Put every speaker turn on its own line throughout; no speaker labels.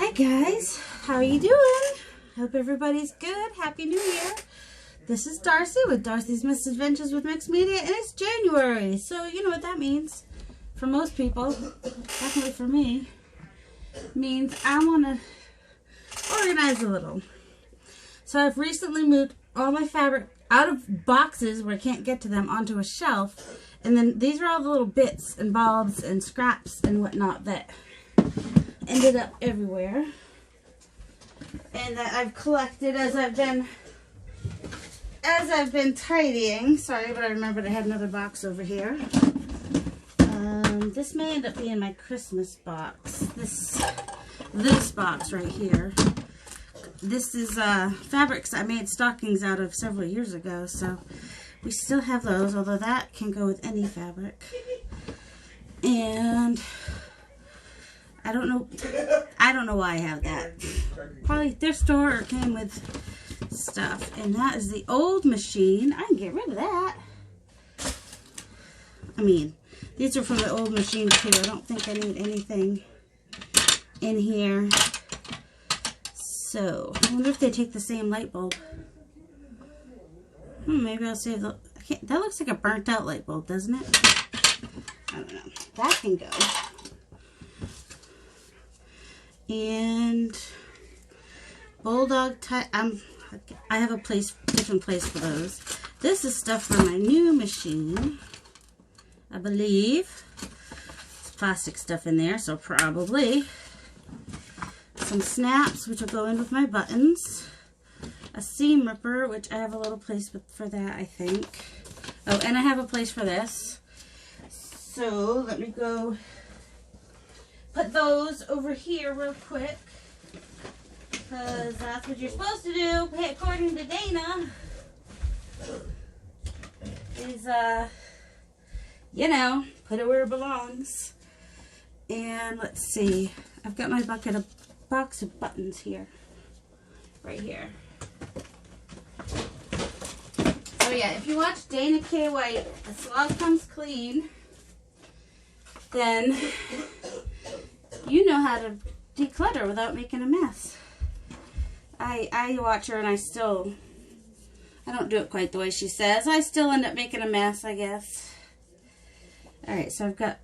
Hi guys, how are you doing? Hope everybody's good. Happy New Year. This is Darcy with Darcy's Misadventures with Mixed Media, and it's January. So you know what that means. For most people, definitely for me, means I want to organize a little. So I've recently moved all my fabric out of boxes where I can't get to them onto a shelf. And then these are all the little bits and bobs and scraps and whatnot that ended up everywhere. And that I've collected as I've been tidying. Sorry, but I remembered I had another box over here. This may end up being my Christmas box. This box right here. This is fabrics I made stockings out of several years ago, so we still have those, although that can go with any fabric. And I don't know why I have that. Probably thrift store or came with stuff. And that is the old machine. I can get rid of that. I mean, these are from the old machine too. I don't think I need anything in here. So, I wonder if they take the same light bulb. Maybe I'll save the... that looks like a burnt out light bulb, doesn't it? I don't know. That can go. And Bulldog tie. I have a different place for those. This is stuff for my new machine, I believe. There's plastic stuff in there, so probably. Some snaps, which will go in with my buttons. A seam ripper, which I have a little place for that, I think. Oh, and I have a place for this. So let me go put those over here real quick, because that's what you're supposed to do, according to Dana. Is, you know, put it where it belongs. And let's see. I've got my box of buttons here. Right here. So yeah, if you watch Dana K. White, A Slog Comes Clean, then you know how to declutter without making a mess. I watch her and I don't do it quite the way she says. I still end up making a mess, I guess. Alright, so I've got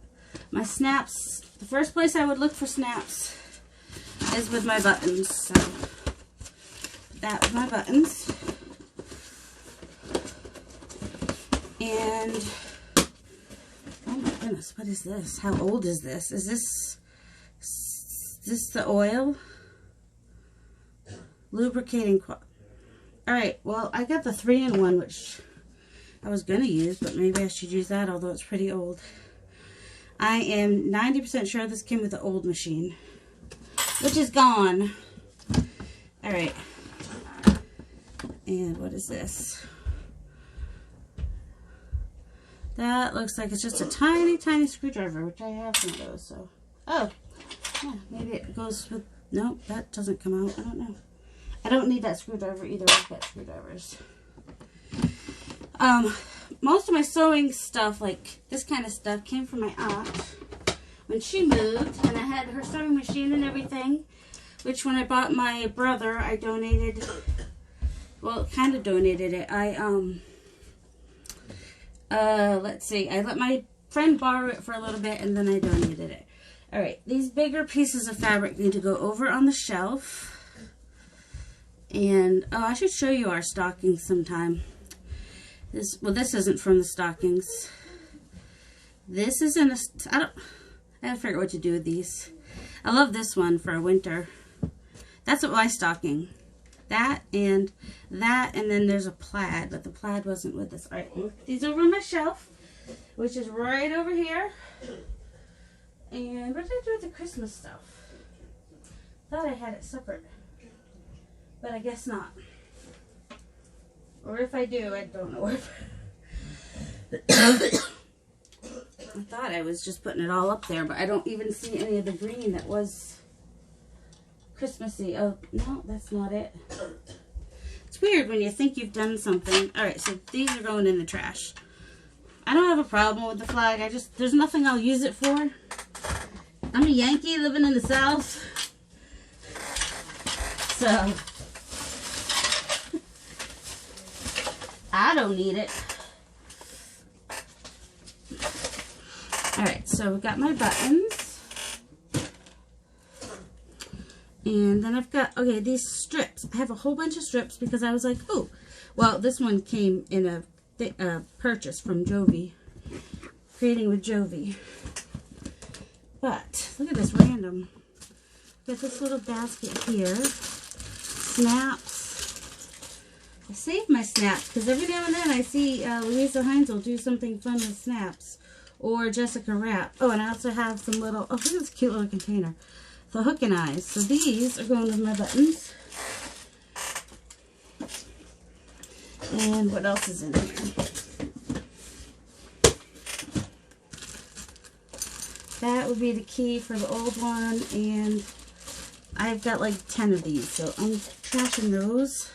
my snaps. The first place I would look for snaps is with my buttons. So put that with my buttons. And oh my goodness, what is this? How old is this? Is this the oil? Lubricating. Alright, well, I got the 3-in-1, which I was going to use, but maybe I should use that, although it's pretty old. I am 90% sure this came with the old machine, which is gone. Alright. And what is this? That looks like it's just a tiny, tiny screwdriver, which I have some of those, so. Oh, yeah, maybe it goes with, nope, that doesn't come out. I don't know. I don't need that screwdriver either. I've got screwdrivers. Most of my sewing stuff, like this kind of stuff, came from my aunt when she moved, and I had her sewing machine and everything, which when I bought my brother, I donated, well, kind of donated it. Let's see, I let my friend borrow it for a little bit, and then I donated it. Alright, these bigger pieces of fabric need to go over on the shelf. And, oh, I should show you our stockings sometime. This isn't from the stockings. This isn't I gotta figure out what to do with these. I love this one for winter. That's what my stocking. That, and then there's a plaid, but the plaid wasn't with us. Alright, move these over on my shelf, which is right over here. And what did I do with the Christmas stuff? Thought I had it separate, but I guess not. Or if I do, I don't know if I thought I was just putting it all up there, but I don't even see any of the green that was Christmassy. Oh, no, that's not it. It's weird when you think you've done something. Alright, so these are going in the trash. I don't have a problem with the flag. There's nothing I'll use it for. I'm a Yankee living in the South. So I don't need it. Alright, so we've got my buttons. And then I've got, okay, these strips. I have a whole bunch of strips because I was like, oh, well, this one came in a purchase from Jovi. Creating with Jovi. But, look at this random. Got this little basket here. Snaps. I save my snaps because every now and then I see Louisa Hines will do something fun with snaps. Or Jessica Rapp. Oh, and I also have some little, oh, look at this cute little container. The hook and eyes. So these are going with my buttons. And what else is in here? That would be the key for the old one. And I've got like 10 of these. So I'm trashing those.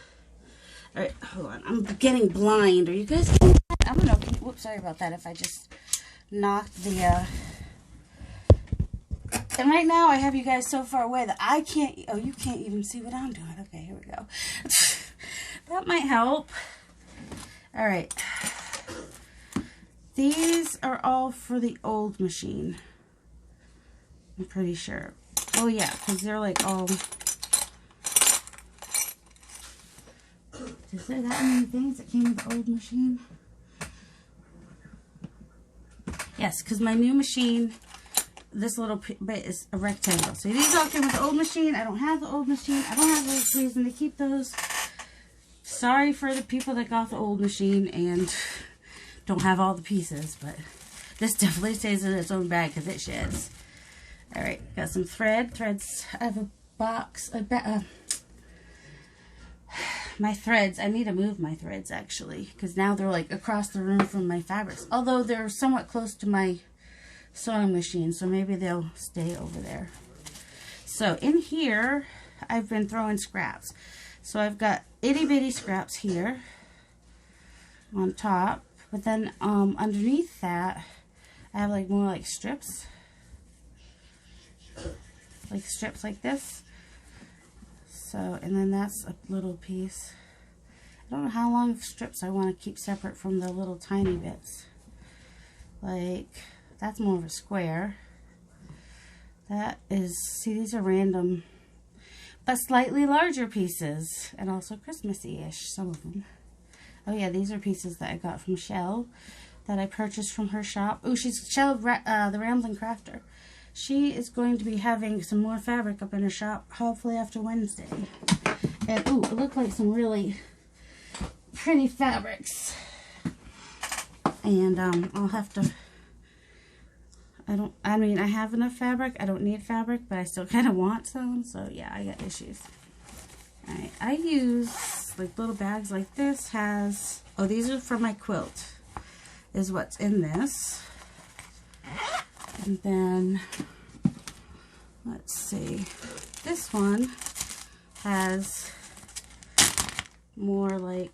Alright, hold on. I'm getting blind. Are you guys getting that? I don't know. Whoops, sorry about that if I just knocked the and right now I have you guys so far away that I can't, oh, you can't even see what I'm doing. Okay, here we go. That might help. Alright, these are all for the old machine, I'm pretty sure. Oh yeah, because they're like all, is there that many things that came with the old machine? Yes, because my new machine, this little bit is a rectangle. So these all came with the old machine. I don't have the old machine. I don't have a reason to keep those. Sorry for the people that got the old machine and don't have all the pieces, but this definitely stays in its own bag because it sheds. Alright, got some threads. I have a box, my threads, I need to move my threads actually, because now they're like across the room from my fabrics. Although they're somewhat close to my sewing machine, so maybe they'll stay over there. So in here, I've been throwing scraps. So I've got itty bitty scraps here on top, but then underneath that, I have like more like strips. Like strips like this. So, and then that's a little piece. I don't know how long strips I want to keep separate from the little tiny bits. Like, that's more of a square. That is, see, these are random, but slightly larger pieces. And also Christmassy-ish, some of them. Oh yeah, these are pieces that I got from Shell, that I purchased from her shop. Oh, she's Shell, the Rambling Crafter. She is going to be having some more fabric up in her shop, hopefully after Wednesday. And, ooh, it looked like some really pretty fabrics. And, I'll have to, I mean, I have enough fabric. I don't need fabric, but I still kind of want some. So, yeah, I got issues. Alright, I use, like, little bags like this has, oh, these are for my quilt, is what's in this. And then, let's see, this one has more like,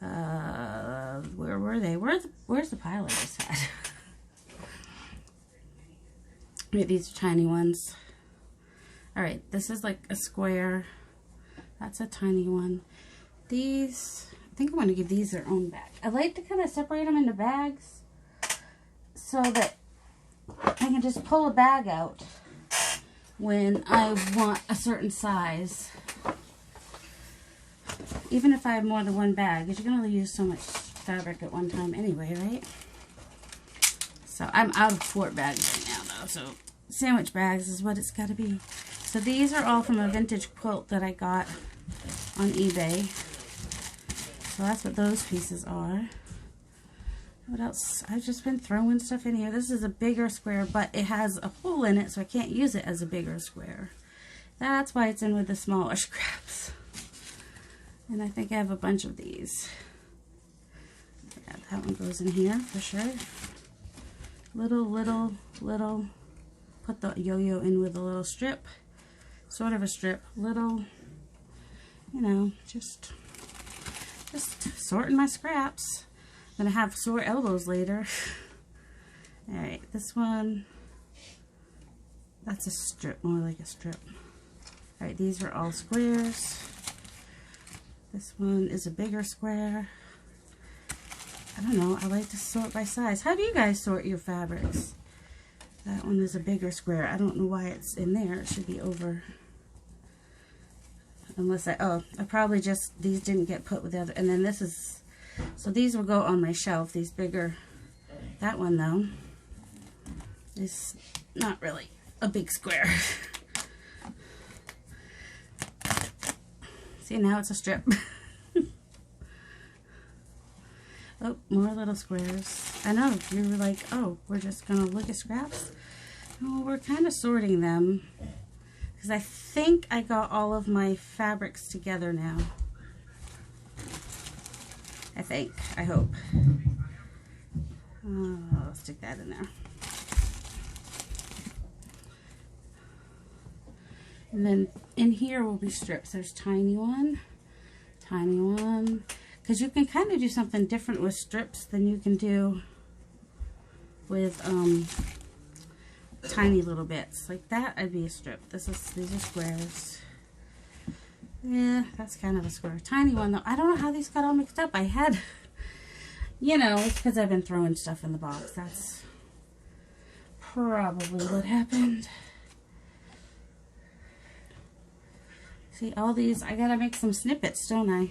where were they? Where's the pile I just had? Wait, these are tiny ones. Alright, this is like a square. That's a tiny one. These, I think I'm going to give these their own bag. I like to kind of separate them into bags so that I can just pull a bag out when I want a certain size. Even if I have more than one bag, because you can only use so much fabric at one time anyway, right? So I'm out of quart bags right now though, so sandwich bags is what it's got to be. So these are all from a vintage quilt that I got on eBay. So that's what those pieces are. What else? I've just been throwing stuff in here. This is a bigger square, but it has a hole in it, so I can't use it as a bigger square. That's why it's in with the smaller scraps. And I think I have a bunch of these. Yeah, that one goes in here for sure. Little. Put the yo-yo in with a little strip. Sort of a strip. Little, you know, just sorting my scraps. I'm gonna have sore elbows later. Alright, this one, that's a strip, more like a strip. All right, these are all squares. This one is a bigger square. I don't know, I like to sort by size. How do you guys sort your fabrics? That one is a bigger square. I don't know why it's in there. It should be over. Unless I probably just, these didn't get put with the other. And then this is, so these will go on my shelf, these bigger. That one though is not really a big square. See, now it's a strip. Oh, more little squares. I know, you were like, oh, we're just gonna look at scraps? No, we're kind of sorting them. Because I think I got all of my fabrics together now. I think, I hope. I'll stick that in there. And then in here will be strips. There's tiny one. Because you can kind of do something different with strips than you can do with tiny little bits. Like that, I'd be a strip. These are squares. Yeah, that's kind of a square. Tiny one though. I don't know how these got all mixed up. I had, you know, it's because I've been throwing stuff in the box. That's probably what happened. See, all these, I gotta make some snippets, don't I?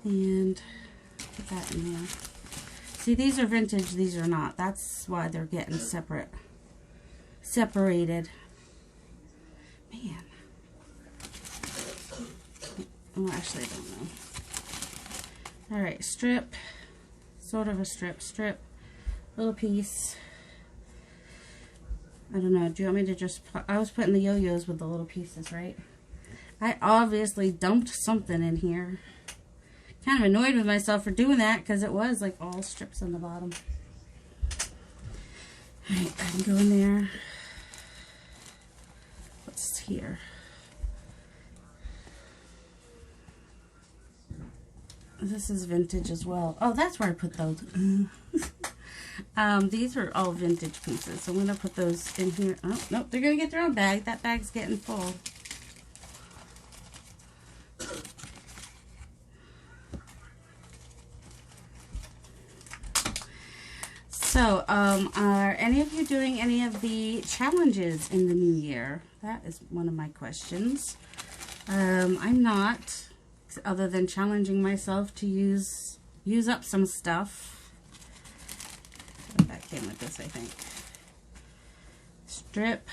And put that in there. See, these are vintage, these are not. That's why they're getting separated. Man. Oh, actually, I don't know. All right, strip. Sort of a strip. Little piece. I don't know. Do you want me to just put, I was putting the yo-yos with the little pieces, right? I obviously dumped something in here. Kind of annoyed with myself for doing that because it was like all strips on the bottom. Alright, I can go in there. What's here? This is vintage as well. Oh, that's where I put those. These are all vintage pieces, so I'm going to put those in here. Oh, nope, they're going to get their own bag. That bag's getting full. So, are any of you doing any of the challenges in the new year? That is one of my questions. I'm not, other than challenging myself to use up some stuff. That came with this, I think. Strip.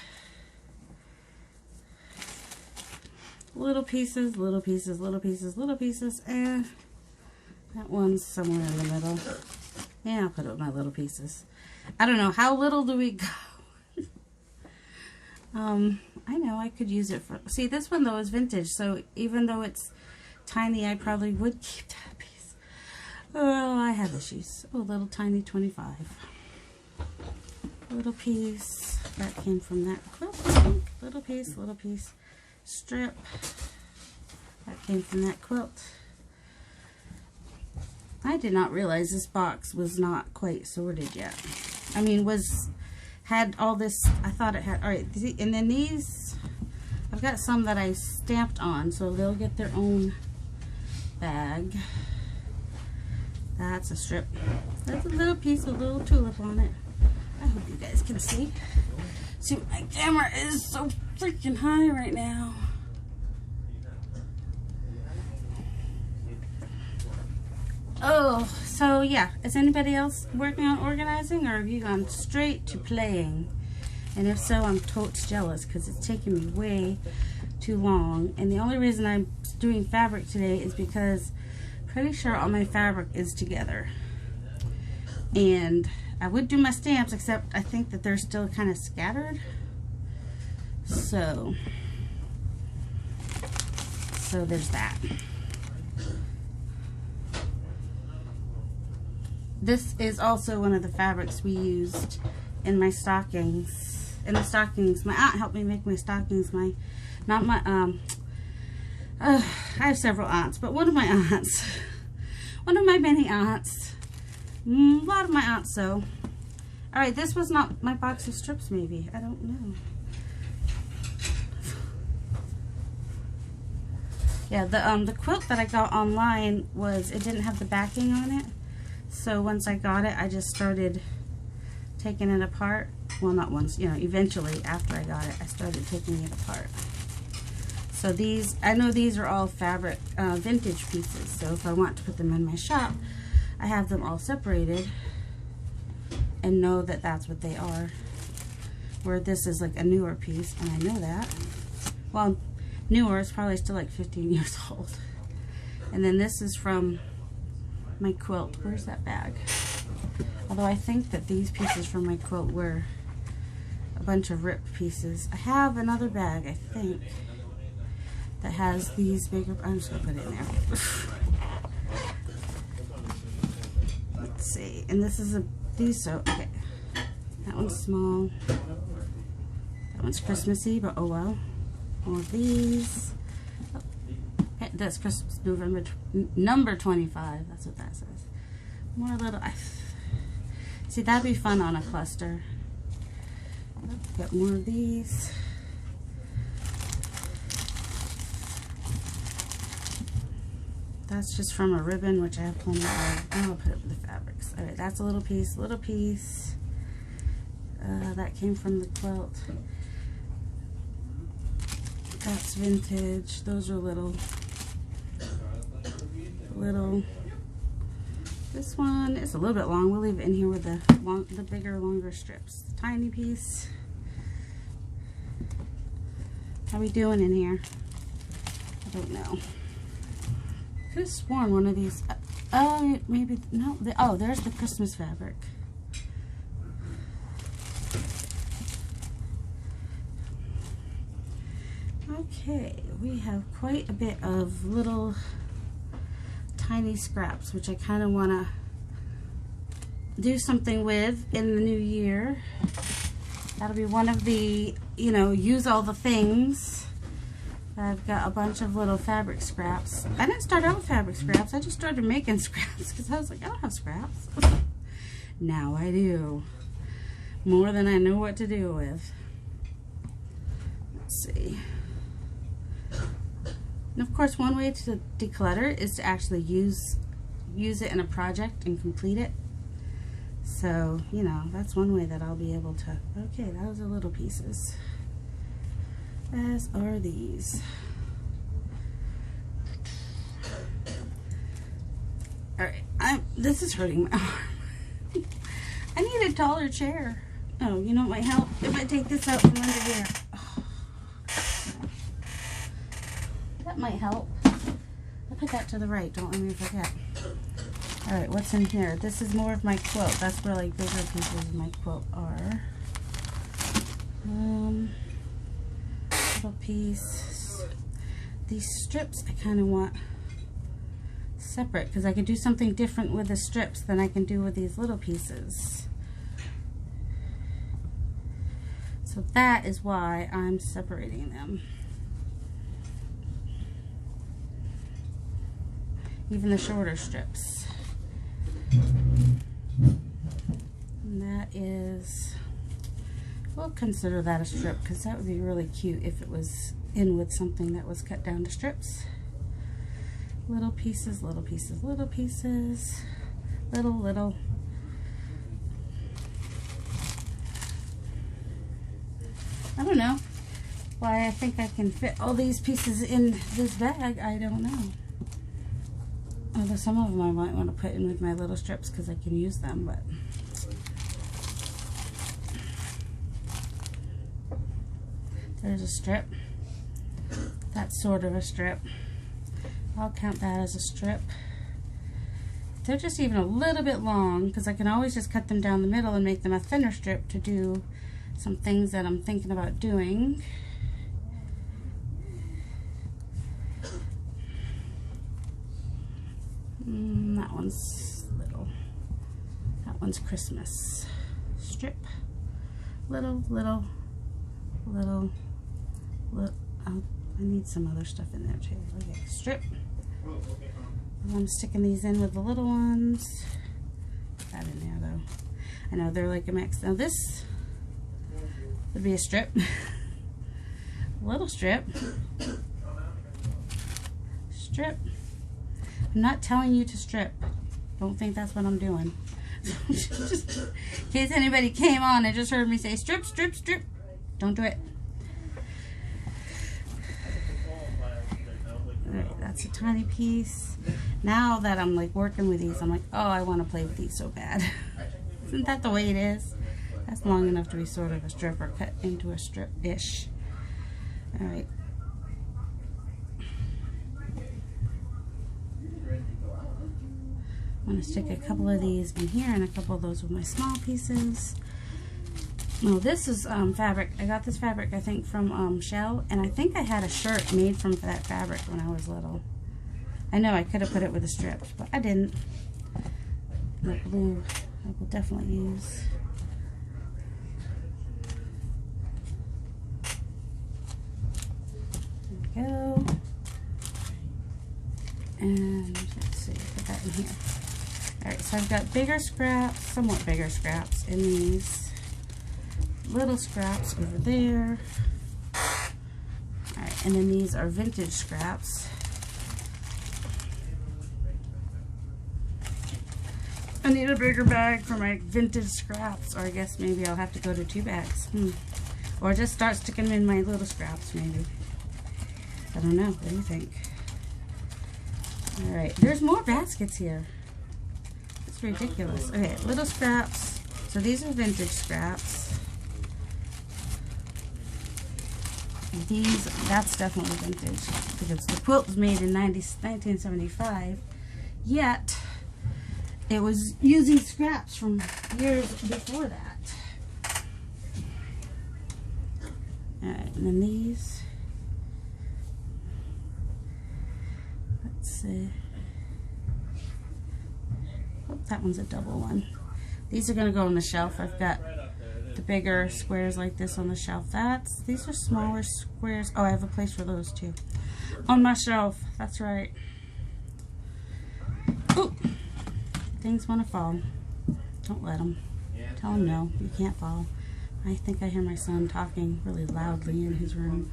Little pieces, little pieces, little pieces, little pieces, and that one's somewhere in the middle. Yeah, I'll put it with my little pieces. I don't know, how little do we go? I know I could use it for, see, this one though is vintage, so even though it's tiny, I probably would keep that piece. Oh, I have issues. Oh, little tiny 25. Little piece, that came from that quilt. Little piece, strip. That came from that quilt. I did not realize this box was not quite sorted yet. I mean, had all this, I thought it had, all right, and then these, I've got some that I stamped on, so they'll get their own bag. That's a strip. That's a little piece with a little tulip on it. I hope you guys can see. See, my camera is so freaking high right now. Oh, so yeah, is anybody else working on organizing, or have you gone straight to playing? And if so, I'm totes jealous because it's taking me way too long. And the only reason I'm doing fabric today is because I'm pretty sure all my fabric is together. And I would do my stamps, except I think that they're still kind of scattered. So there's that. This is also one of the fabrics we used in my stockings. In the stockings, my aunt helped me make my stockings. I have several aunts, but one of my aunts, one of my many aunts, a lot of my aunts, so All right, this was not my box of strips, maybe. I don't know. Yeah, the quilt that I got online it didn't have the backing on it. So once I got it, I just started taking it apart. Well, not once, you know, eventually after I got it, I started taking it apart. So these, I know these are all fabric, vintage pieces. So if I want to put them in my shop, I have them all separated and know that that's what they are. Where this is like a newer piece, and I know that. Well, newer, it's probably still like 15 years old. And then this is from my quilt. Where's that bag? Although I think that these pieces from my quilt were a bunch of ripped pieces. I have another bag, I think, that has these bigger. I'm just gonna put it in there. Let's see. And this is okay. That one's small. That one's Christmassy, but oh well. More of these. Oh, that's Christmas November number 25. That's what that says. More little. See, that'd be fun on a cluster. Got more of these. That's just from a ribbon, which I have plenty of. I'll put it with the fabrics. All right, that's a little piece. That came from the quilt. That's vintage. Those are little. This one is a little bit long. We'll leave it in here with the bigger, longer strips. Tiny piece. How we doing in here? I don't know. Could have sworn one of these. Maybe no. Oh, there's the Christmas fabric. Okay, we have quite a bit of little tiny scraps, which I kind of want to do something with in the new year. That'll be one of the, you know, use all the things. I've got a bunch of little fabric scraps. I didn't start out with fabric scraps. I just started making scraps because I was like, I don't have scraps. Now I do. More than I know what to do with. Let's see. And of course, one way to declutter is to actually use it in a project and complete it. So, you know, that's one way that I'll be able to. Okay, those are little pieces. As are these. Alright, this is hurting my arm. I need a taller chair. Oh, you know what might help? If I take this out from under here. Oh. That might help. I'll put that to the right, don't let me forget. Alright, what's in here? This is more of my quilt. That's where like bigger pieces of my quilt are. Little piece. These strips I kind of want separate because I could do something different with the strips than I can do with these little pieces. So that is why I'm separating them. Even the shorter strips. And that is, we'll consider that a strip because that would be really cute if it was in with something that was cut down to strips. Little pieces, little pieces, little pieces, little. I don't know why I think I can fit all these pieces in this bag. I don't know. Although some of them I might want to put in with my little strips because I can use them, but there's a strip. That's sort of a strip. I'll count that as a strip. They're just even a little bit long because I can always just cut them down the middle and make them a thinner strip to do some things that I'm thinking about doing. That one's little. That one's Christmas. Strip. Little. Oh, I need some other stuff in there too. Okay, strip. I'm sticking these in with the little ones. Put that in there though. I know they're like a mix. Now this would be a strip. A little strip. Strip. I'm not telling you to strip. Don't think that's what I'm doing. Just in case anybody came on and just heard me say strip, strip, strip. Don't do it. Alright, that's a tiny piece. Now that I'm like working with these, I'm like, oh, I want to play with these so bad. Isn't that the way it is? That's long enough to be sort of a strip or cut into a strip-ish. Alright. I'm going to stick a couple of these in here and a couple of those with my small pieces. No, this is fabric. I got this fabric, I think, from Shell, and I think I had a shirt made from that fabric when I was little. I know I could have put it with the strips, but I didn't. The blue I will definitely use. There we go. And let's see, put that in here. Alright, so I've got bigger scraps, somewhat bigger scraps in these. Little scraps over there. Alright, and then these are vintage scraps. I need a bigger bag for my vintage scraps, or I guess maybe I'll have to go to 2 bags. Or just start sticking them in my little scraps, maybe. I don't know. What do you think? Alright, there's more baskets here. It's ridiculous. Okay, little scraps. So these are vintage scraps. These, that's definitely vintage, because the quilt was made in 1975, yet it was using scraps from years before that. Alright, and then these, let's see, oh, that one's a double one. These are going to go on the shelf. I've got the bigger squares like this on the shelf. These are smaller squares. Oh, I have a place for those too on my shelf. That's right. Ooh, things want to fall. Don't let them. Tell them no, you can't fall. I think I hear my son talking really loudly in his room.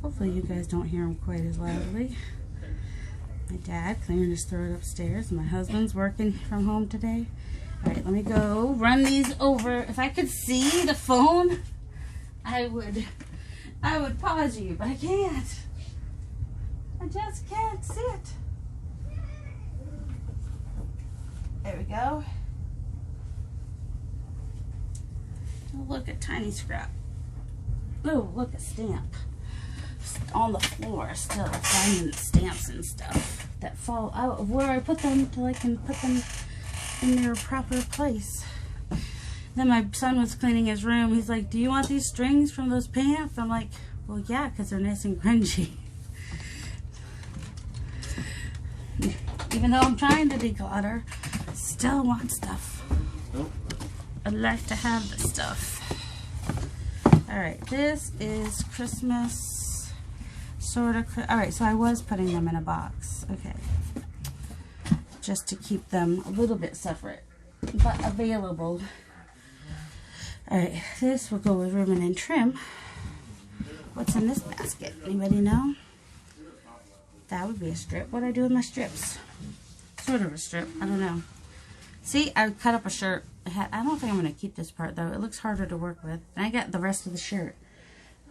Hopefully you guys don't hear him quite as loudly. My dad clearing his throat upstairs. My husband's working from home today. Alright, let me go run these over. If I could see the phone, I would pause you, but I can't. I just can't see it. There we go. Oh, look at tiny scrap. Oh, look at stamp. On the floor still, finding stamps and stuff that fall out of where I put them till I can put them in their proper place. Then my son was cleaning his room. He's like, do you want these strings from those pants? I'm like, well, yeah, because they're nice and grungy. Even though I'm trying to declutter, I still want stuff. I'd like to have the stuff. Alright, this is Christmas sort of. Alright, so I was putting them in a box. Okay. Just to keep them a little bit separate, but available. Alright, this will go with ribbon and trim. What's in this basket? Anybody know? That would be a strip. What do I do with my strips? Sort of a strip. I don't know. See, I cut up a shirt. I don't think I'm going to keep this part, though. It looks harder to work with. And I got the rest of the shirt.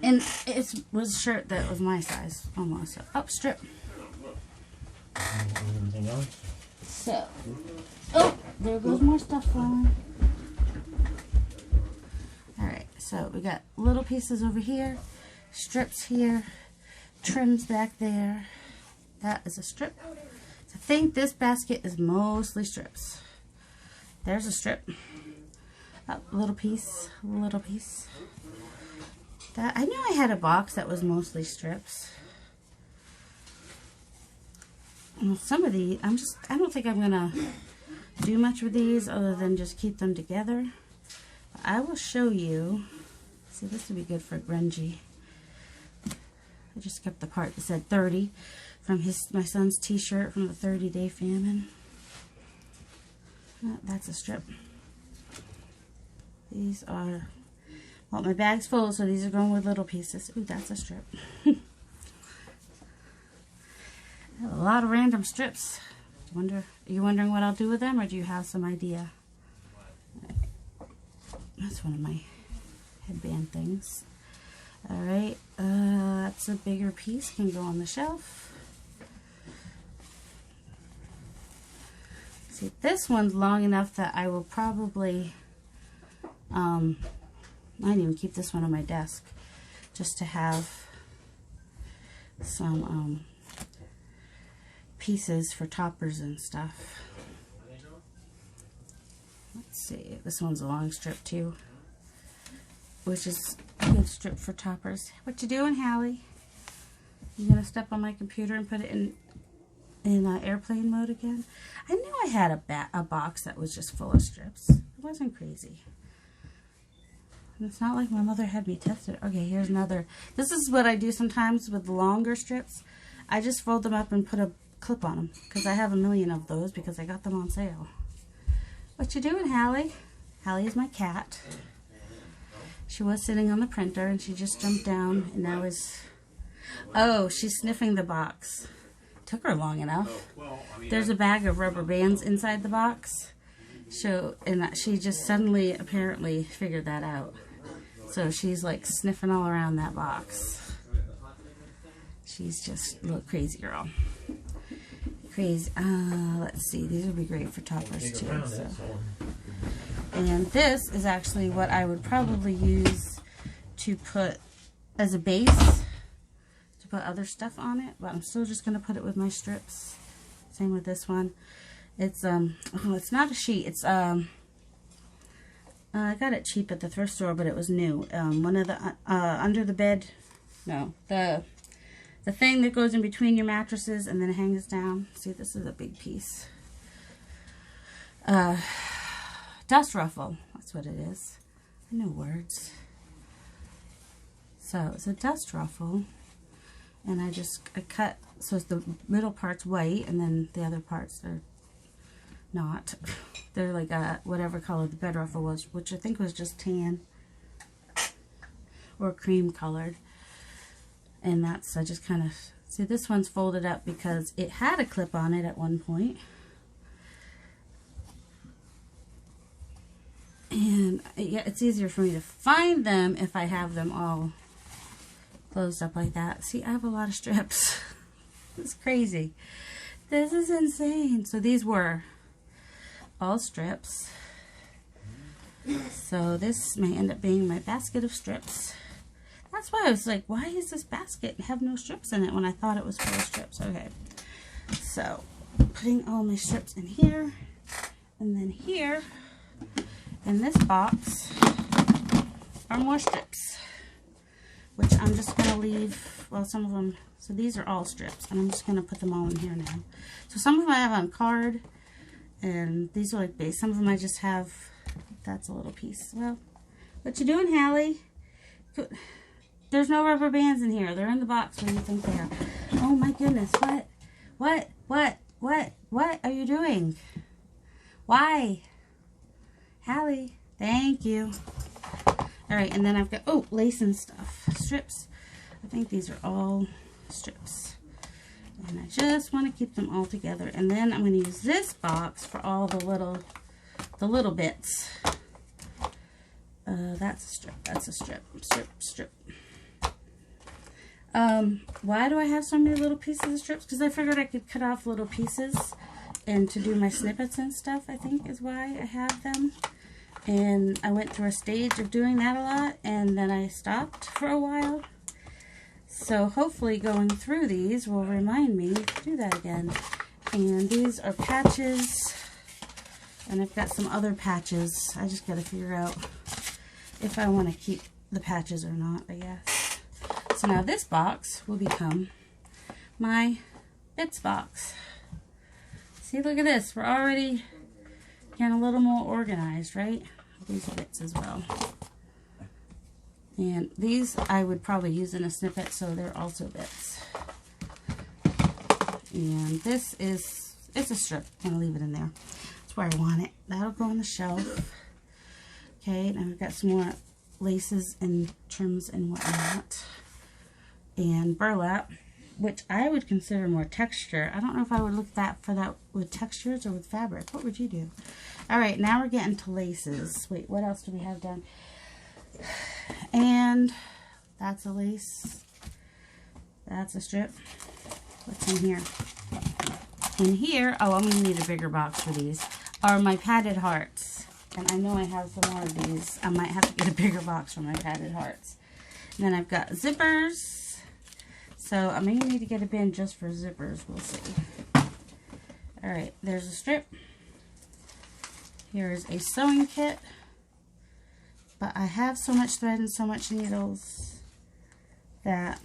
And it was a shirt that was my size, almost. So, oh, strip.
Anything else?
So, oh, there goes more stuff falling. Alright, so we got little pieces over here, strips here, trims back there. That is a strip. So I think this basket is mostly strips. There's a strip. A little piece, little piece. That, I knew I had a box that was mostly strips. Well, some of these, I don't think I'm gonna do much with these other than just keep them together. But I will show you. See, this would be good for grungy. I just kept the part that said 30 from my son's t-shirt from the 30-day famine. Oh, that's a strip. These are, well, my bag's full, so these are going with little pieces. Ooh, that's a strip. A lot of random strips. Are you wondering what I'll do with them, or do you have some idea? That's one of my headband things. Alright, that's a bigger piece, can go on the shelf. See, this one's long enough that I will probably, I might even keep this one on my desk, just to have some, pieces for toppers and stuff. Let's see, this one's a long strip too, which is a good strip for toppers. What you doing, Hallie? You gonna step on my computer and put it in airplane mode again? I knew I had a box that was just full of strips. It wasn't crazy. And it's not like my mother had me test it. Okay, here's another. This is what I do sometimes with longer strips. I just fold them up and put a clip on them, because I have a million of those because I got them on sale. What you doing, Hallie? Hallie is my cat. She was sitting on the printer and she just jumped down and now is, oh, she's sniffing the box. Took her long enough. There's a bag of rubber bands inside the box. So, and she just suddenly apparently figured that out. So she's like sniffing all around that box. She's just a little crazy girl. Crazy. Let's see. These would be great for toppers too. So. And this is actually what I would probably use to put as a base to put other stuff on it. But I'm still just going to put it with my strips. Same with this one. It's oh, it's not a sheet. It's I got it cheap at the thrift store, but it was new. One of the under the bed. No, the thing that goes in between your mattresses and then hangs down. See, this is a big piece. Dust ruffle. That's what it is. I know words. So it's a dust ruffle. And I cut, so it's the middle part's white and then the other parts are not. They're like whatever color the bed ruffle was, which I think was just tan or cream colored. And that's, I just kind of, see, this one's folded up because it had a clip on it at one point. And yeah, it's easier for me to find them if I have them all closed up like that. See, I have a lot of strips. It's crazy. This is insane. So these were all strips. So this may end up being my basket of strips. That's why I was like, why is this basket have no strips in it when I thought it was full of strips? Okay, so putting all my strips in here, and then here in this box are more strips, which I'm just going to leave, well, some of them, so these are all strips, and I'm just going to put them all in here now. So some of them I have on card, and these are like base. Some of them I just have, that's a little piece. Well, what you doing, Hallie? There's no rubber bands in here. They're in the box. What do you think they are? Oh my goodness. What are you doing? Why? Hallie. Thank you. Alright, and then I've got, oh, lace and stuff. Strips. I think these are all strips. And I just want to keep them all together. And then I'm going to use this box for all the little bits. That's a strip. That's a strip. Strip. Why do I have so many little pieces of strips? Because I figured I could cut off little pieces and to do my snippets and stuff, I think is why I have them. And I went through a stage of doing that a lot, and then I stopped for a while. So hopefully going through these will remind me to do that again. And these are patches, and I've got some other patches. I just got to figure out if I want to keep the patches or not, I guess. So now this box will become my bits box. See, look at this. We're already getting a little more organized, right? These are bits as well. And these I would probably use in a snippet, so they're also bits. And this is, it's a strip. I'm going to leave it in there. That's where I want it. That'll go on the shelf. Okay, and I've got some more laces and trims and whatnot. And burlap, which I would consider more texture. I don't know if I would look for that with textures or with fabric. What would you do? All right, now we're getting to laces. Wait, what else do we have done? And that's a lace. That's a strip. What's in here? In here, oh, I'm going to need a bigger box for these, are my padded hearts. And I know I have some more of these. I might have to get a bigger box for my padded hearts. And then I've got zippers. So I may need to get a bin just for zippers. We'll see. Alright, there's a strip. Here's a sewing kit. But I have so much thread and so much needles that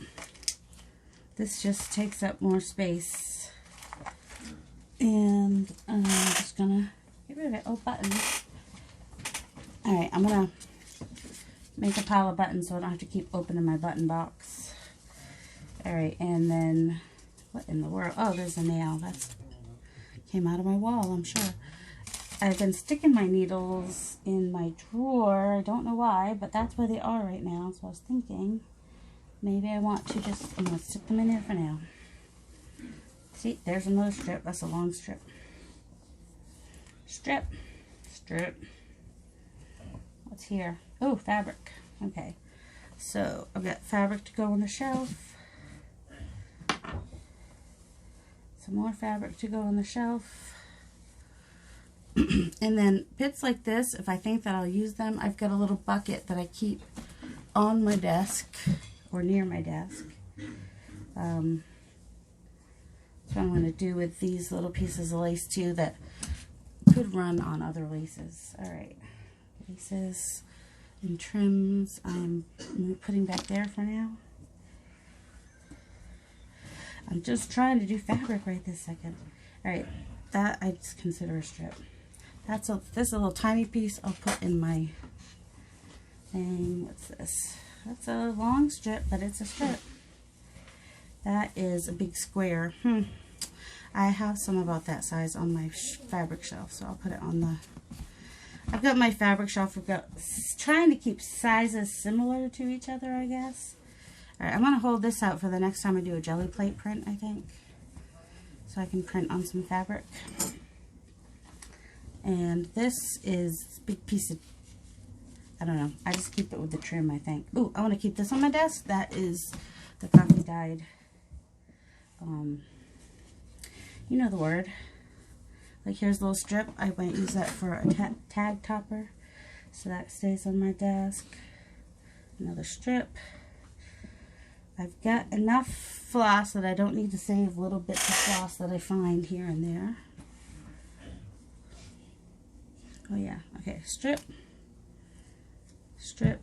this just takes up more space. And I'm just gonna get rid of it. Oh, buttons. Alright, I'm gonna make a pile of buttons so I don't have to keep opening my button box. Alright, and then what in the world? Oh, there's a nail. That came out of my wall, I'm sure. I've been sticking my needles in my drawer. I don't know why, but that's where they are right now. So I was thinking maybe I want to just, I'm going to stick them in there for now. See, there's another strip. That's a long strip. Strip. Strip. What's here? Oh, fabric. Okay. So I've got fabric to go on the shelf. Some more fabric to go on the shelf. And then bits like this, if I think that I'll use them, I've got a little bucket that I keep on my desk or near my desk. That's what I'm going to do with these little pieces of lace too that could run on other laces. Alright, laces and trims I'm putting back there for now. I'm just trying to do fabric right this second. Alright, that I just consider a strip. This is a little tiny piece I'll put in my thing. What's this? That's a long strip, but it's a strip. That is a big square. I have some about that size on my fabric shelf, so I'll put it on the... I've got my fabric shelf. I've got trying to keep sizes similar to each other, I guess. Alright, I'm going to hold this out for the next time I do a jelly plate print, I think. So I can print on some fabric. And this is a big piece of, I don't know, I just keep it with the trim, I think. Ooh, I want to keep this on my desk. That is the coffee dyed, you know the word. Like here's a little strip. I might use that for a tag topper. So that stays on my desk. Another strip. I've got enough floss that I don't need to save little bits of floss that I find here and there. Oh yeah, okay, strip, strip,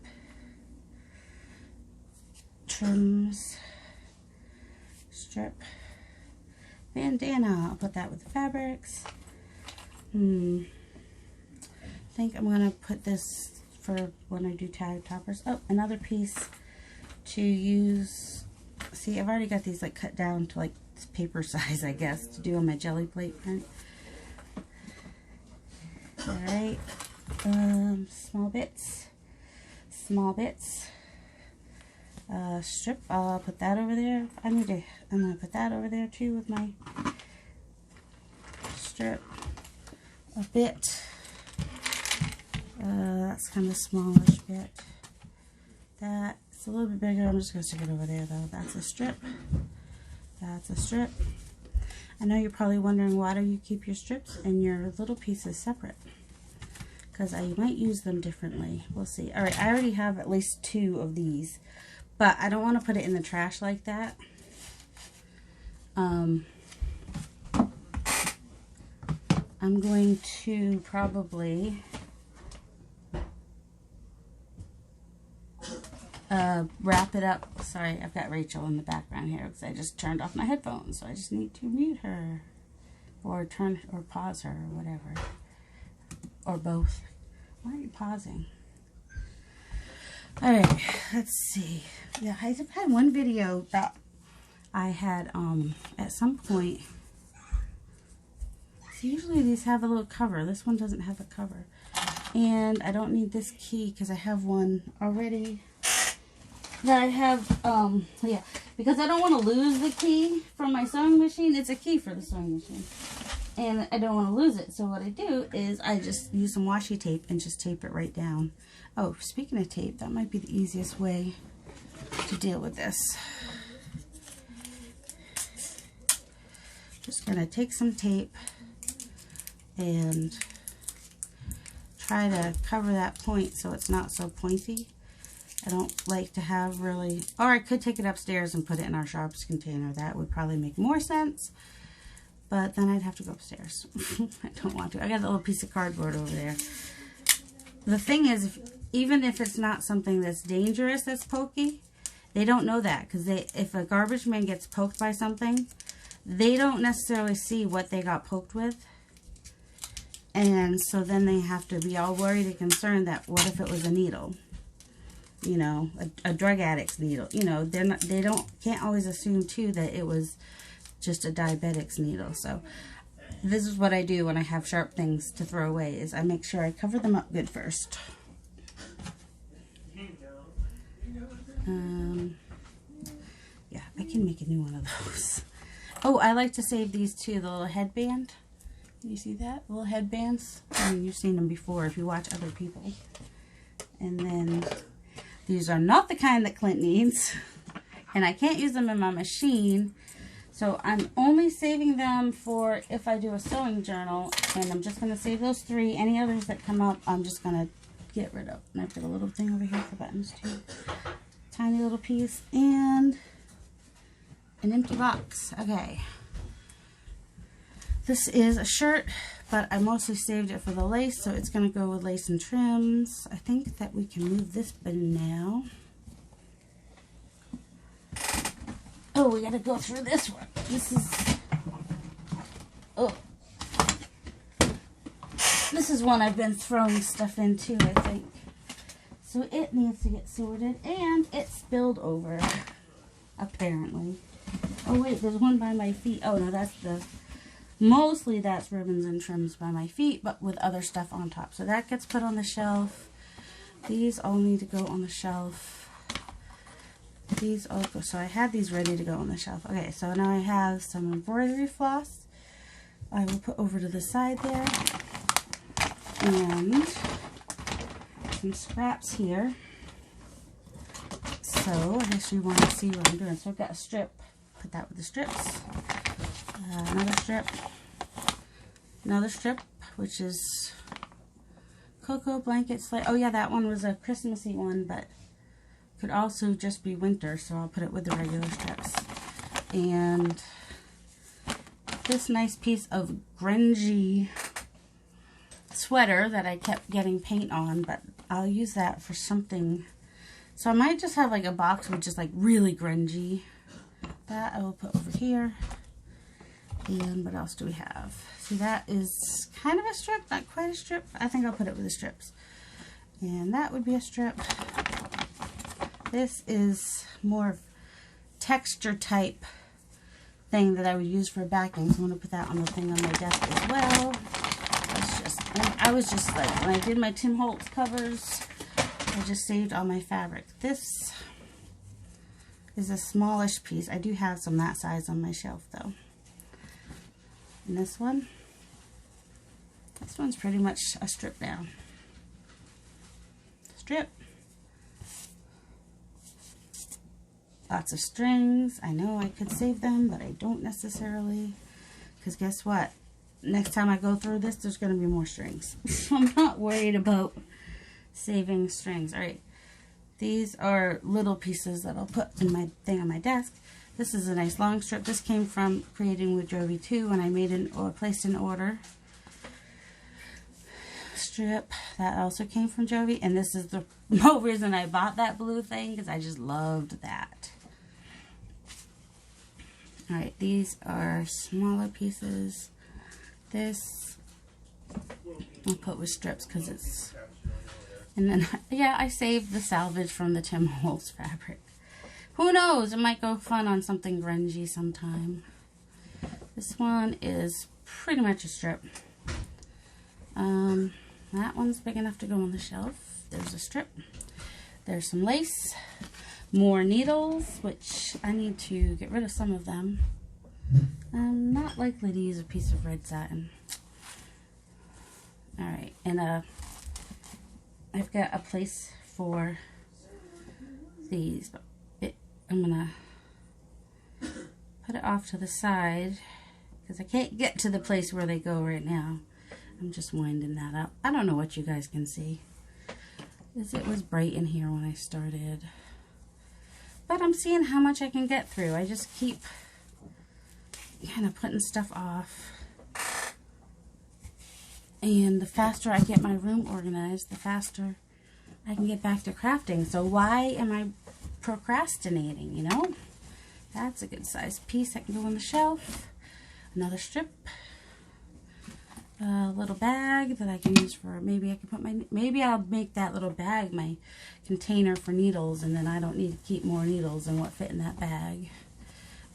trims, strip, bandana. I'll put that with the fabrics. I think I'm going to put this for when I do tag toppers. Oh, another piece to use. See, I've already got these like cut down to like paper size, I guess, to do on my jelly plate print. Alright, small bits, strip, I'll put that over there. I'm going to put that over there too with my strip, a bit, that's kind of a smallish bit, that's a little bit bigger. I'm just going to stick it over there though. That's a strip, that's a strip. I know you're probably wondering, why do you keep your strips and your little pieces separate? Because I might use them differently. We'll see. Alright, I already have at least 2 of these. But I don't want to put it in the trash like that. I'm going to probably wrap it up. Sorry, I've got Rachel in the background here because I just turned off my headphones, so I just need to mute her or pause her or whatever, or both. Why are you pausing? All right, let's see. Yeah, I've had one video that I had at some point. So usually these have a little cover. This one doesn't have a cover. And I don't need this key because I have one already that I have, yeah, because I don't want to lose the key from my sewing machine. It's a key for the sewing machine. And I don't want to lose it. So what I do is I just use some washi tape and just tape it right down. Oh, speaking of tape, that might be the easiest way to deal with this. Just going to take some tape and try to cover that point so it's not so pointy. I don't like to have really, or I could take it upstairs and put it in our sharps container. That would probably make more sense, but then I'd have to go upstairs. I don't want to. I got a little piece of cardboard over there. The thing is, even if it's not something that's dangerous that's pokey, they don't know that, because if a garbage man gets poked by something, they don't necessarily see what they got poked with. And so then they have to be all worried and concerned that what if it was a needle? You know, a drug addict's needle. You know, can't always assume too that it was just a diabetic's needle. So this is what I do when I have sharp things to throw away, is I make sure I cover them up good first. Yeah, I can make a new one of those. Oh, I like to save these too, the little headband. You see that? Little headbands? I mean, you've seen them before if you watch other people. And then these are not the kind that Clint needs. And I can't use them in my machine. So I'm only saving them for if I do a sewing journal. And I'm just going to save those 3. Any others that come up, I'm just going to get rid of. And I've got a little thing over here for buttons too. Tiny little piece. And an empty box. Okay. This is a shirt, but I mostly saved it for the lace, so it's going to go with lace and trims. I think that we can move this bin now. Oh, we got to go through this one. This is, oh, this is one I've been throwing stuff into, I think. So it needs to get sorted, and it spilled over, apparently. Oh wait, there's one by my feet. Oh no, that's mostly that's ribbons and trims by my feet, but with other stuff on top. So that gets put on the shelf. These all need to go on the shelf. These all go, so I had these ready to go on the shelf. Okay, so now I have some embroidery floss. I will put over to the side there. And some scraps here. So I guess you want to see what I'm doing. So I've got a strip. Put that with the strips. Another strip, which is cocoa blanket slate. Oh yeah, that one was a Christmassy one, but could also just be winter, so I'll put it with the regular strips. And this nice piece of grungy sweater that I kept getting paint on, but I'll use that for something. So I might just have like a box with just like really grungy. That I will put over here. And what else do we have? See, that is kind of a strip, not quite a strip. I think I'll put it with the strips. And that would be a strip. This is more of texture type thing that I would use for backing. So I'm going to put that on the thing on my desk as well. I was just like, when I did my Tim Holtz covers, I just saved all my fabric. This is a smallish piece. I do have some that size on my shelf though. And this one's pretty much a strip now. Strip. Lots of strings. I know I could save them, but I don't necessarily. Because guess what? Next time I go through this, there's going to be more strings. So I'm not worried about saving strings. Alright. These are little pieces that I'll put in my thing on my desk. This is a nice long strip. This came from Creating with Jovi 2 when I made placed an order. Strip. That also came from Jovi. And this is the whole reason I bought that blue thing, because I just loved that. Alright, these are smaller pieces. This I'll put with strips because it's... And then, yeah, I saved the salvage from the Tim Holtz fabric. Who knows? It might go fun on something grungy sometime. This one is pretty much a strip. That one's big enough to go on the shelf. There's a strip. There's some lace. More needles, which I need to get rid of some of them. I'm not likely to use a piece of red satin. Alright, and I've got a place for these, but I'm gonna put it off to the side because I can't get to the place where they go right now. I'm just winding that up. I don't know what you guys can see, because it was bright in here when I started. But I'm seeing how much I can get through. I just keep kind of putting stuff off. And the faster I get my room organized, the faster I can get back to crafting. So why am I procrastinating, you know? That's a good sized piece that can go on the shelf. Another strip. A little bag that I can use for, maybe I can put my, maybe I'll make that little bag my container for needles, and then I don't need to keep more needles than what fit in that bag.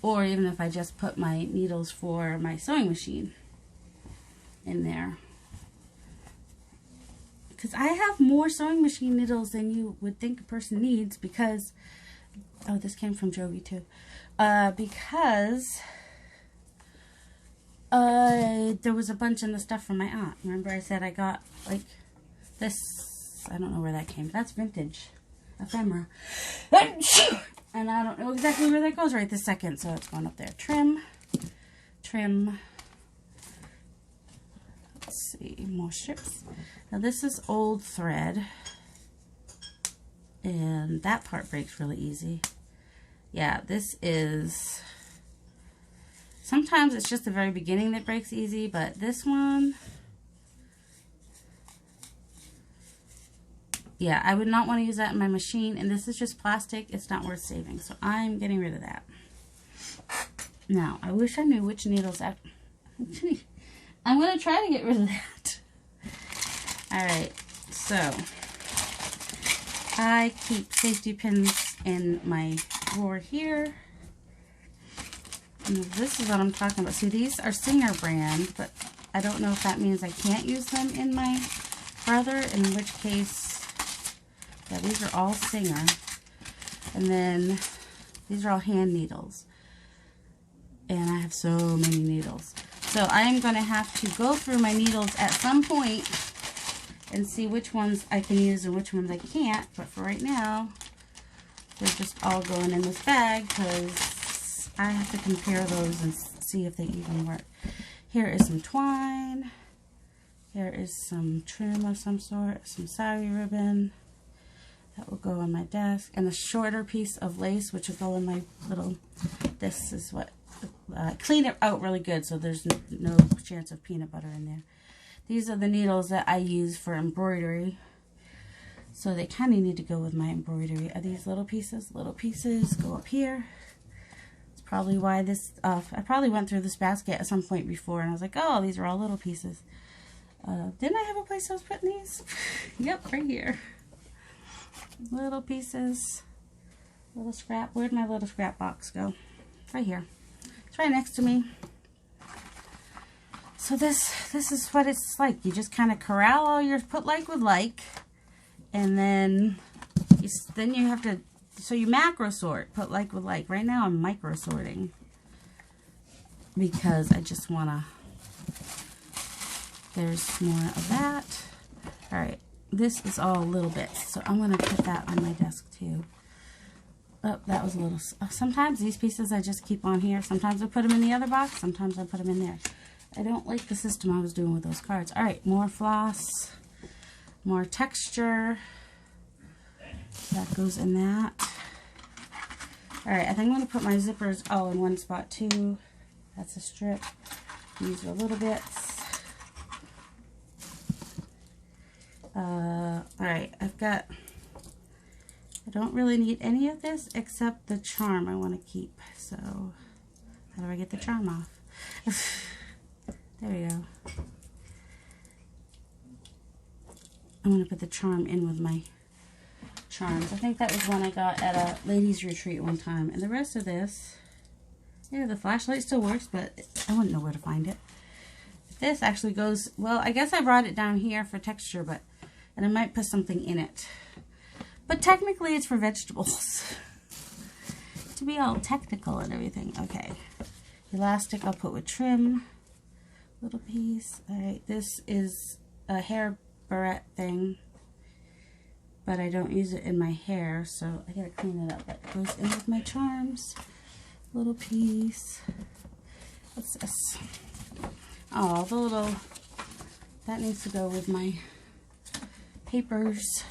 Or even if I just put my needles for my sewing machine in there. Because I have more sewing machine needles than you would think a person needs, because, oh, this came from Jovi too. Because there was a bunch in the stuff from my aunt. Remember I said I got like this, I don't know where that came. That's vintage ephemera. And I don't know exactly where that goes right this second, so it's going up there. Trim. Let's see, more strips. Now this is old thread, and that part breaks really easy. Yeah, this is, sometimes it's just the very beginning that breaks easy, but this one, yeah, I would not want to use that in my machine, and this is just plastic. It's not worth saving, so I'm getting rid of that. Now, I wish I knew which needles I'm going to try to get rid of that. Alright, so I keep safety pins in my drawer here. And this is what I'm talking about. See, these are Singer brand, but I don't know if that means I can't use them in my Brother, in which case, yeah, these are all Singer. And then these are all hand needles. And I have so many needles. So I am going to have to go through my needles at some point and see which ones I can use and which ones I can't. But for right now, they're just all going in this bag because I have to compare those and see if they even work. Here is some twine. Here is some trim of some sort, some sari ribbon. That will go on my desk. And a shorter piece of lace, which will go in my little, this is what, clean it out really good so there's no chance of peanut butter in there. These are the needles that I use for embroidery. So they kind of need to go with my embroidery. Are these little pieces? Little pieces go up here. It's probably why this, I probably went through this basket at some point before and I was like, oh, these are all little pieces. Didn't I have a place I was putting these? Yep, right here. Little pieces. Little scrap. Where'd my little scrap box go? Right here. It's right next to me. So this is what it's like. You just kind of corral all your put like with like, and then you have to, so you macro sort, put like with like. Right now I'm micro sorting because I just want to, there's more of that. All right, this is all little bits, so I'm going to put that on my desk too. Oh, that was a little, sometimes these pieces I just keep on here. Sometimes I put them in the other box, sometimes I put them in there. I don't like the system I was doing with those cards. All right, more floss, more texture. That goes in that. All right, I think I'm going to put my zippers all in one spot too. That's a strip. These are little bits. All right, I've got, I don't really need any of this except the charm I want to keep. So how do I get the charm off? There we go. I'm going to put the charm in with my charms. I think that was one I got at a ladies retreat one time. And the rest of this, yeah, the flashlight still works, but I wouldn't know where to find it. The This actually goes, well, I guess I brought it down here for texture, and I might put something in it. But technically it's for vegetables. To be all technical and everything. Okay. Elastic I'll put with trim. Little piece. Alright, this is a hair barrette thing. But I don't use it in my hair, so I gotta clean it up. That goes in with my charms. Little piece. What's this? Oh, the little, that needs to go with my papers.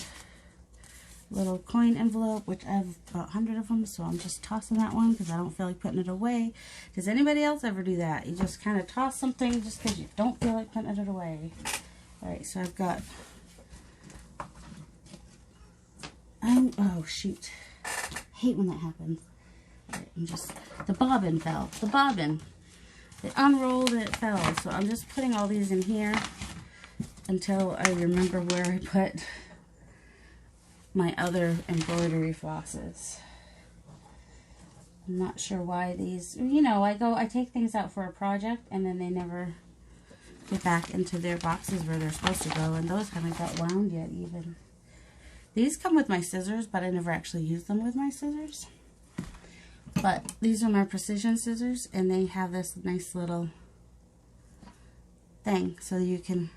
Little coin envelope, which I have about 100 of them, so I'm just tossing that one because I don't feel like putting it away. Does anybody else ever do that? You just kind of toss something just because you don't feel like putting it away. Alright, so I've got, oh shoot, I hate when that happens. Right, I'm just, the bobbin fell, the bobbin. It unrolled and it fell, so I'm just putting all these in here until I remember where I put my other embroidery flosses. I'm not sure why these, you know, I take things out for a project and then they never get back into their boxes where they're supposed to go, and those haven't got wound yet even. These come with my scissors, but I never actually use them with my scissors. But these are my precision scissors, and they have this nice little thing so you can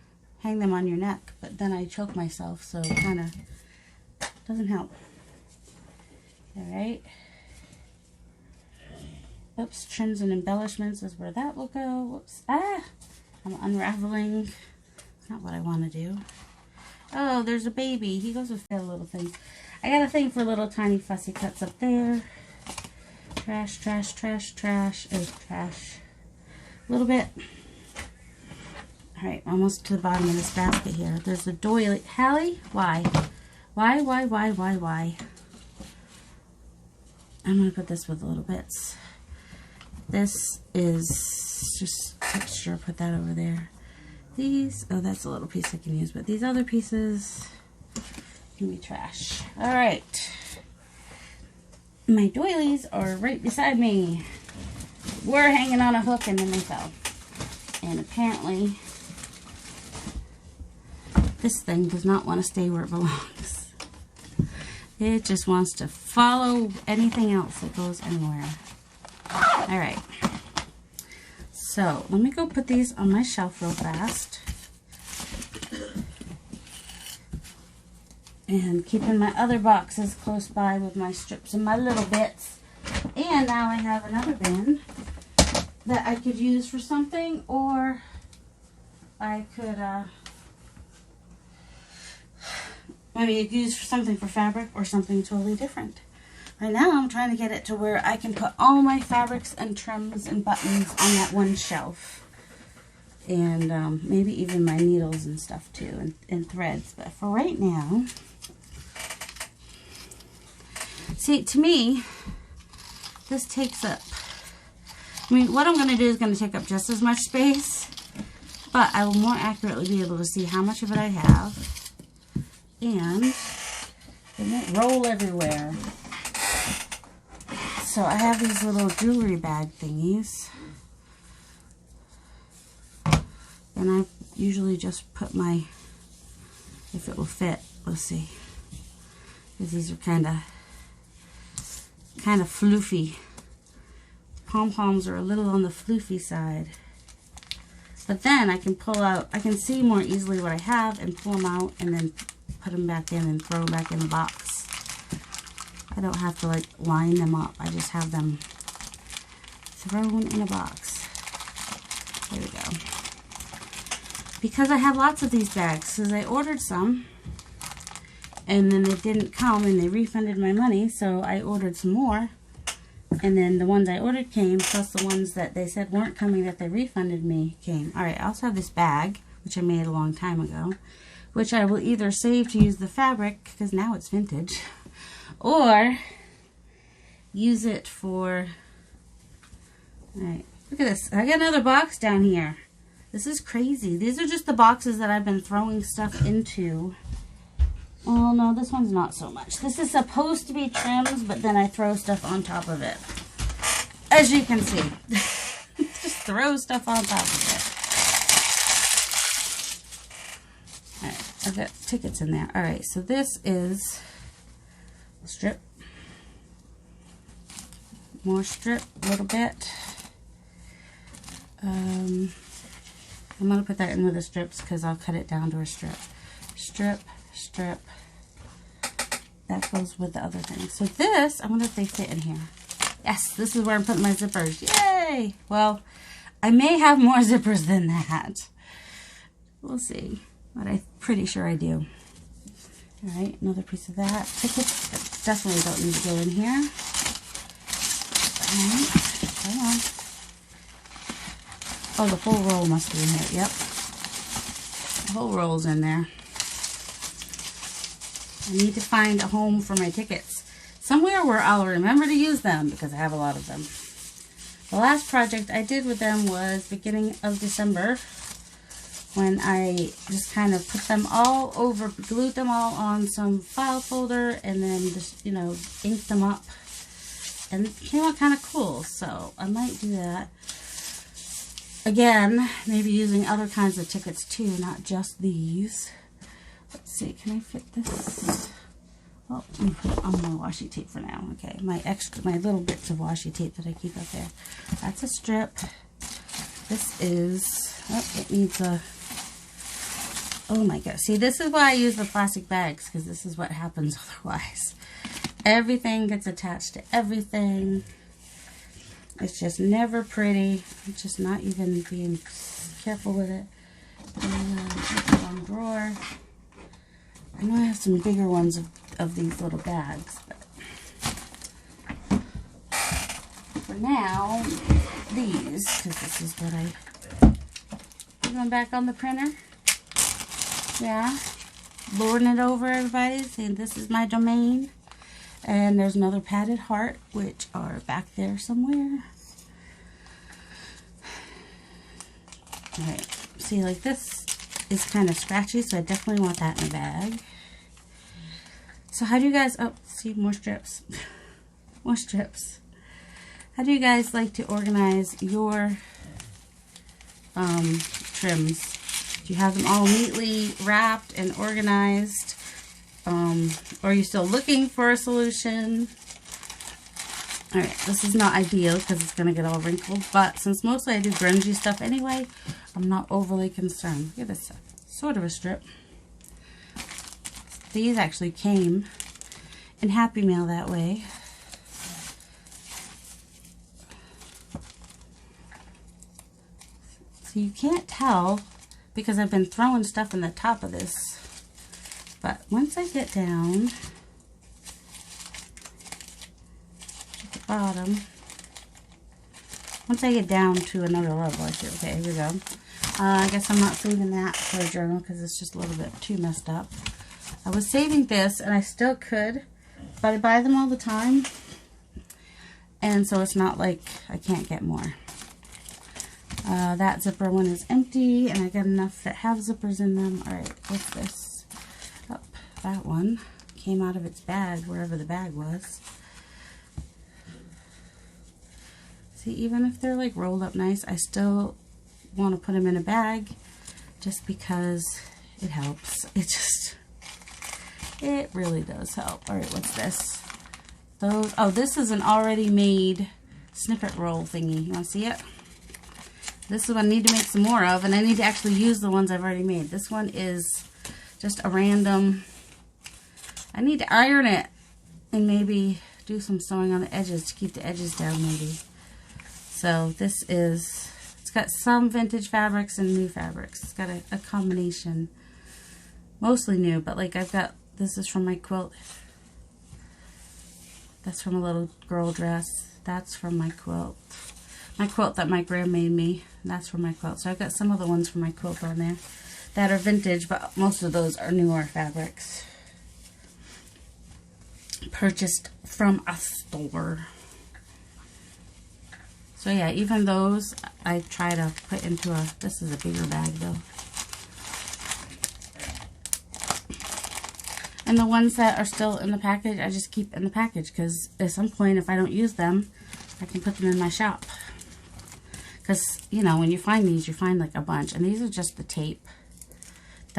hang them on your neck, but then I choke myself, so it kind of doesn't help. Alright. Oops, trims and embellishments is where that will go. Whoops. Ah! I'm unraveling. It's not what I want to do. Oh, there's a baby. He goes with that little thing. I got a thing for little tiny fussy cuts up there. Trash, trash, trash, trash. Oh, trash. A little bit. Alright, almost to the bottom of this basket here. There's a doily. Hallie? Why? Why? I'm going to put this with little bits. This is just texture. Put that over there. These, oh, that's a little piece I can use, but these other pieces can be trash. Alright. My doilies are right beside me. Were hanging on a hook and then they fell. And apparently, this thing does not want to stay where it belongs. It just wants to follow anything else that goes anywhere. Alright. So, let me go put these on my shelf real fast. And keeping my other boxes close by with my strips and my little bits. And now I have another bin that I could use for something, or I could, use for something for fabric or something totally different. Right now I'm trying to get it to where I can put all my fabrics and trims and buttons on that one shelf. And maybe even my needles and stuff too, and threads. But for right now, see, to me, this takes up, what I'm going to do is going to take up just as much space, but I will more accurately be able to see how much of it I have. And it won't roll everywhere. So I have these little jewelry bag thingies. And I usually just put my, if it will fit, let's see. Because these are kind of floofy. Pom-poms are a little on the floofy side. But then I can pull out, I can see more easily what I have and pull them out and then put them back in and throw them back in the box. I don't have to like line them up. I just have them thrown in a box. There we go. Because I have lots of these bags, because I ordered some and then they didn't come and they refunded my money, so I ordered some more. And then the ones I ordered came, plus the ones that they said weren't coming that they refunded me came. Alright, I also have this bag, which I made a long time ago, which I will either save to use the fabric, because now it's vintage, or use it for, alright, look at this. I got another box down here. This is crazy. These are just the boxes that I've been throwing stuff into. Oh no, this one's not so much. This is supposed to be trims, but then I throw stuff on top of it. As you can see. Just throw stuff on top of got tickets in there. All right, so this is strip. More strip, a little bit. I'm going to put that in with the strips because I'll cut it down to a strip. Strip, strip. That goes with the other thing. So this, I wonder if they fit in here. Yes, this is where I'm putting my zippers. Yay! Well, I may have more zippers than that. We'll see. But I'm pretty sure I do. Alright, another piece of that. Tickets definitely don't need to go in here. Alright, come on. Oh, the whole roll must be in here. Yep. The whole roll's in there. I need to find a home for my tickets. Somewhere where I'll remember to use them because I have a lot of them. The last project I did with them was beginning of December when I just kind of put them all over, glued them all on some file folder and then just, you know, inked them up. And it came out kind of cool, so I might do that. Again, maybe using other kinds of tickets too, not just these. Let's see, can I fit this? Oh, let me put it on my washi tape for now. Okay, my little bits of washi tape that I keep up there. That's a strip. This is, oh, it needs a, oh my god. See, this is why I use the plastic bags, because this is what happens otherwise. Everything gets attached to everything. It's just never pretty. It's just not even being careful with it. And put it on the drawer. I know I have some bigger ones of these little bags, but for now, these, because this is what I going back on the printer. Yeah, lording it over everybody, saying this is my domain. And there's another padded heart, which are back there somewhere. Alright, see, like this is kind of scratchy, so I definitely want that in a bag. So how do you guys, oh, see, more strips. More strips. How do you guys like to organize your trims? Do you have them all neatly wrapped and organized? Or are you still looking for a solution? Alright, this is not ideal because it's going to get all wrinkled, but since mostly I do grungy stuff anyway, I'm not overly concerned. Look at this, sort of a strip. These actually came in Happy Mail that way. So you can't tell because I've been throwing stuff in the top of this. But once I get down at the bottom, once I get down to another level, I see, okay, here we go. I guess I'm not saving that for a journal because it's just a little bit too messed up. I was saving this, and I still could, but I buy them all the time, and so it's not like I can't get more. That zipper one is empty, and I got enough that have zippers in them. Alright, what's this? Oh, that one came out of its bag, wherever the bag was. See, even if they're like rolled up nice, I still want to put them in a bag just because it helps. It really does help. Alright, what's this? Those, oh, this is an already made snippet roll thingy. You want to see it? This is what I need to make some more of, and I need to actually use the ones I've already made. This one is just a random, I need to iron it and maybe do some sewing on the edges to keep the edges down maybe. So this is, it's got some vintage fabrics and new fabrics. It's got a combination, mostly new, but like I've got, this is from my quilt. That's from a little girl dress. That's from my quilt. My quilt that my grandma made me. That's from my quilt. So I've got some of the ones from my quilt on there that are vintage, but most of those are newer fabrics. Purchased from a store. So yeah, even those I try to put into a, this is a bigger bag though. And the ones that are still in the package, I just keep in the package because at some point if I don't use them, I can put them in my shop. Because, you know, when you find these, you find like a bunch. And these are just the tape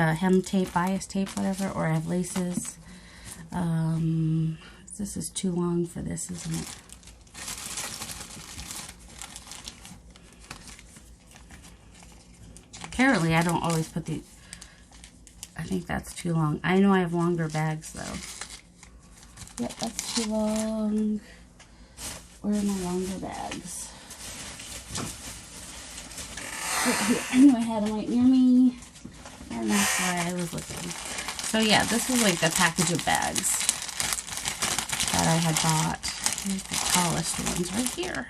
the hem tape, bias tape, whatever, or I have laces. This is too long for this, isn't it? Apparently, I don't always put the... I think that's too long. I know I have longer bags, though. Yep, that's too long. Where are my longer bags? Right here. I knew I had them right near me. And that's why I was looking. So, yeah, this is like the package of bags that I had bought. Here's the polished ones right here.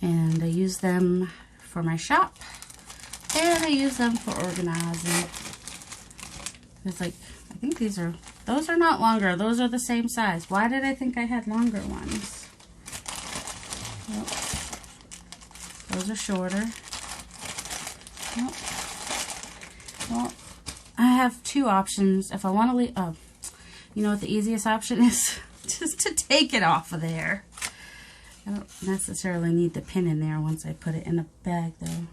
And I use them for my shop, and I use them for organizing. It's like, I think those are not longer. Those are the same size. Why did I think I had longer ones? Nope. Those are shorter. Nope. Well, I have two options. If I want to leave, oh, you know what the easiest option is? Just to take it off of there. I don't necessarily need the pin in there once I put it in a bag, though.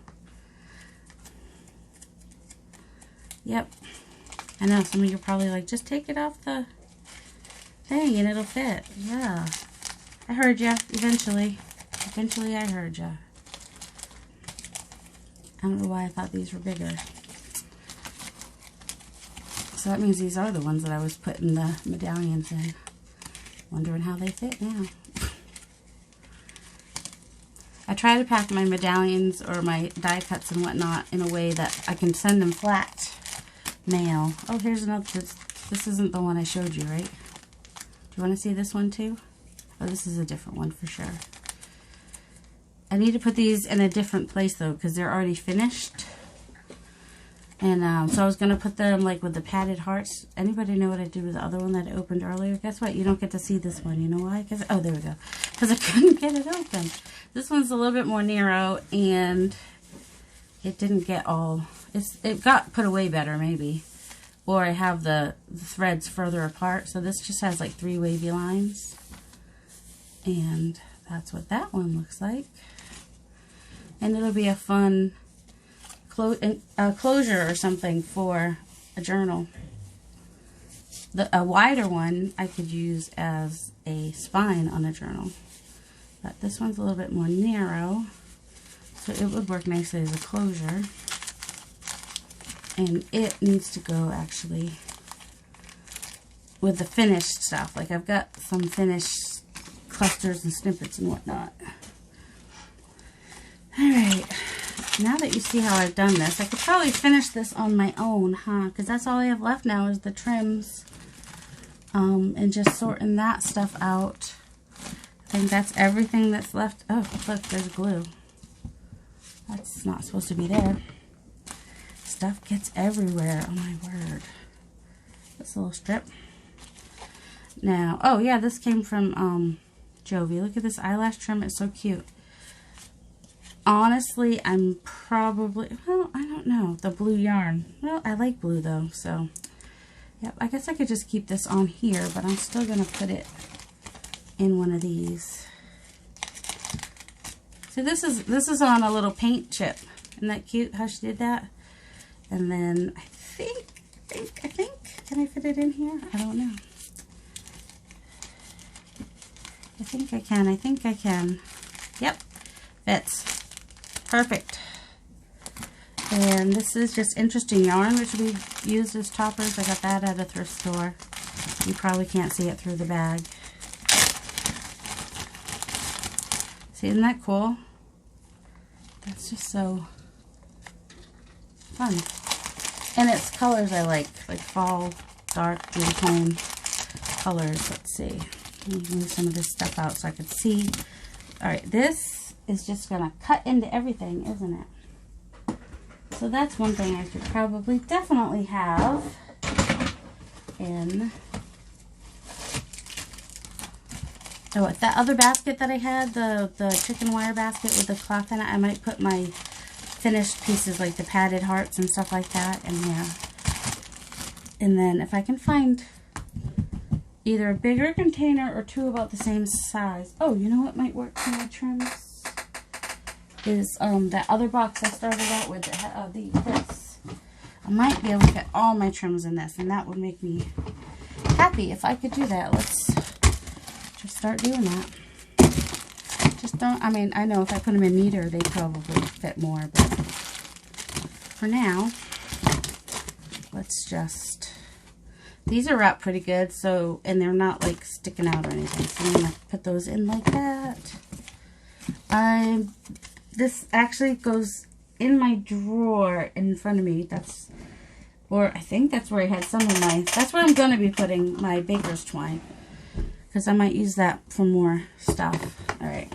Yep. I know some of you are probably like, just take it off the thing and it'll fit. Yeah. I heard ya eventually. Eventually I heard ya. I don't know why I thought these were bigger. So that means these are the ones that I was putting the medallions in. Wondering how they fit now. I try to pack my medallions or my die cuts and whatnot in a way that I can send them flat mail. Oh, here's another. This isn't the one I showed you, right? Do you want to see this one too? Oh, this is a different one for sure. I need to put these in a different place though because they're already finished. And so I was going to put them like with the padded hearts. Anybody know what I did with the other one that I opened earlier? Guess what? You don't get to see this one. You know why? Oh, there we go. Because I couldn't get it open. This one's a little bit more narrow and it didn't get all... It got put away better maybe. Or I have the threads further apart. So this just has like 3 wavy lines. And that's what that one looks like. And it'll be a fun... closure or something for a journal. A wider one I could use as a spine on a journal, but this one's a little bit more narrow, so it would work nicely as a closure. And it needs to go actually with the finished stuff. Like I've got some finished clusters and snippets and whatnot. Alright, now that you see how I've done this, I could probably finish this on my own, huh? Because that's all I have left now is the trims. And just sorting that stuff out. I think that's everything that's left. Oh, look, there's glue. That's not supposed to be there. Stuff gets everywhere. Oh my word. This little strip. Now, oh yeah, this came from Jovi. Look at this eyelash trim. It's so cute. Honestly, I'm probably, well, I don't know, the blue yarn. Well, I like blue though, so, yep, I guess I could just keep this on here, but I'm still going to put it in one of these. So this is on a little paint chip. Isn't that cute how she did that? And then I think, can I fit it in here? I don't know. I think I can. Yep, fits. Perfect. And this is just interesting yarn, which we used as toppers. I got that at a thrift store. You probably can't see it through the bag. See, isn't that cool? That's just so fun. And it's colors I like fall, dark, blue tone colors. Let's see. Let me move some of this stuff out so I can see. All right, this is just going to cut into everything, isn't it? So that's one thing I should probably definitely have in... Oh, that other basket that I had, the chicken wire basket with the cloth in it, I might put my finished pieces like the padded hearts and stuff like that in there. And then if I can find either a bigger container or 2 about the same size. Oh, you know what might work for my trims? is that other box I started out with this. I might be able to fit all my trims in this, and that would make me happy if I could do that. Let's just start doing that. Just don't, I mean, I know if I put them in neater, they probably fit more, but for now, let's just, these are wrapped pretty good, so, and they're not like sticking out or anything, so I'm going to put those in like that. This actually goes in my drawer in front of me. That's, or I think that's where I had some of my, that's where I'm going to be putting my baker's twine, because I might use that for more stuff. Alright,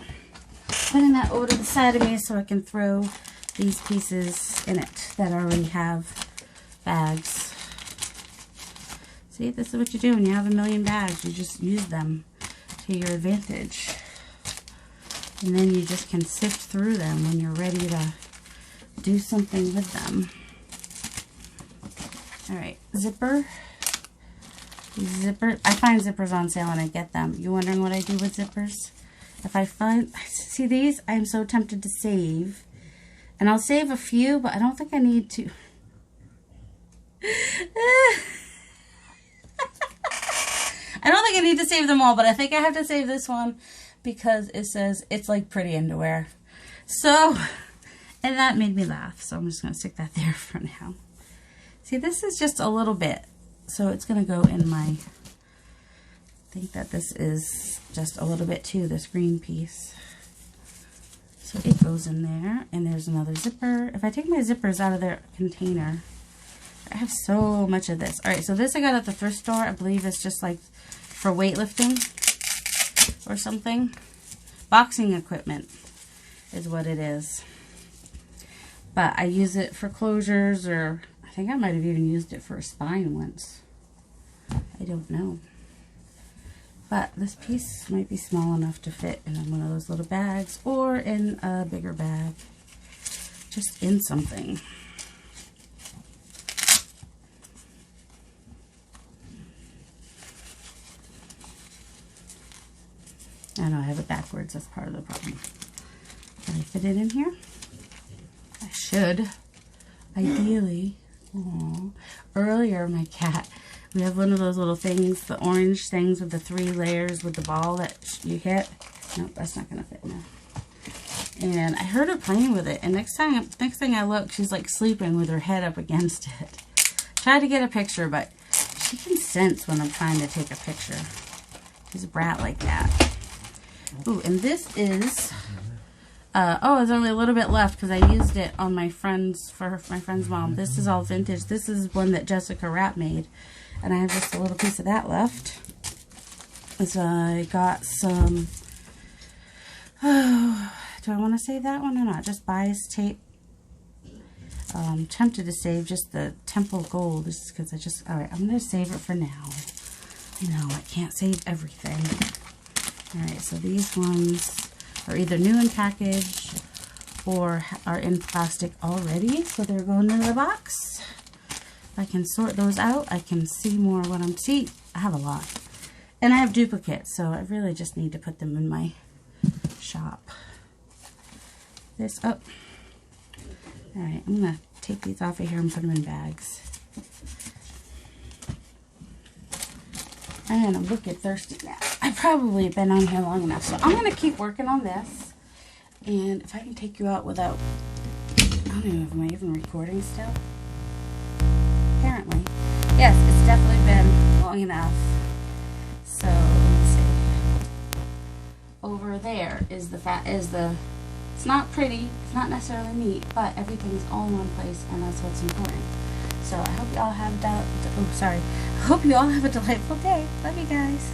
putting that over to the side of me so I can throw these pieces in it that already have bags. See, this is what you do when you have a million bags. You just use them to your advantage. And then you just can sift through them when you're ready to do something with them. Alright, zipper. Zipper. I find zippers on sale and I get them. You wondering what I do with zippers? If I find, see these, I'm so tempted to save. And I'll save a few, but I don't think I need to. I don't think I need to save them all, but I think I have to save this one because it says it's like pretty underwear. So, and that made me laugh. So I'm just going to stick that there for now. See, this is just a little bit. So it's going to go in my, I think that this is just a little bit too, this green piece. So it goes in there. And there's another zipper. If I take my zippers out of their container, I have so much of this. Alright, so this I got at the thrift store. I believe it's just like for weightlifting or something. Boxing equipment is what it is. But I use it for closures, or I think I might have even used it for a spine once. I don't know. But this piece might be small enough to fit in one of those little bags or in a bigger bag. Just in something. I know I have it backwards. That's part of the problem. Can I fit it in here? I should. Ideally. Aww. Earlier, my cat, we have one of those little things, the orange things with the 3 layers with the ball that you hit. Nope, that's not going to fit now. And I heard her playing with it. And next thing I look, she's like sleeping with her head up against it. Tried to get a picture, but she can sense when I'm trying to take a picture. She's a brat like that. Ooh, and this is, oh, there's only a little bit left because I used it on my friend's, for my friend's mom. This is all vintage. This is one that Jessica Rapp made. And I have just a little piece of that left. So I got some, oh, do I want to save that one or not? Just bias tape. Tempted to save just the Temple Gold just because I just, alright, I'm going to save it for now. No, I can't save everything. Alright, so these ones are either new in package or are in plastic already, so they're going into the box. If I can sort those out, I can see more what I'm seeing. I have a lot. And I have duplicates, so I really just need to put them in my shop. This up. Alright, I'm going to take these off of here and put them in bags. And I'm looking thirsty now. I've probably been on here long enough, so I'm going to keep working on this. And if I can take you out without, I don't know if I'm even recording still. Apparently. Yes, it's definitely been long enough. So, let's see. Over there is it's not pretty, it's not necessarily neat, but everything's all in one place, and that's what's important. So I hope you all have I hope you all have a delightful day. Love you guys.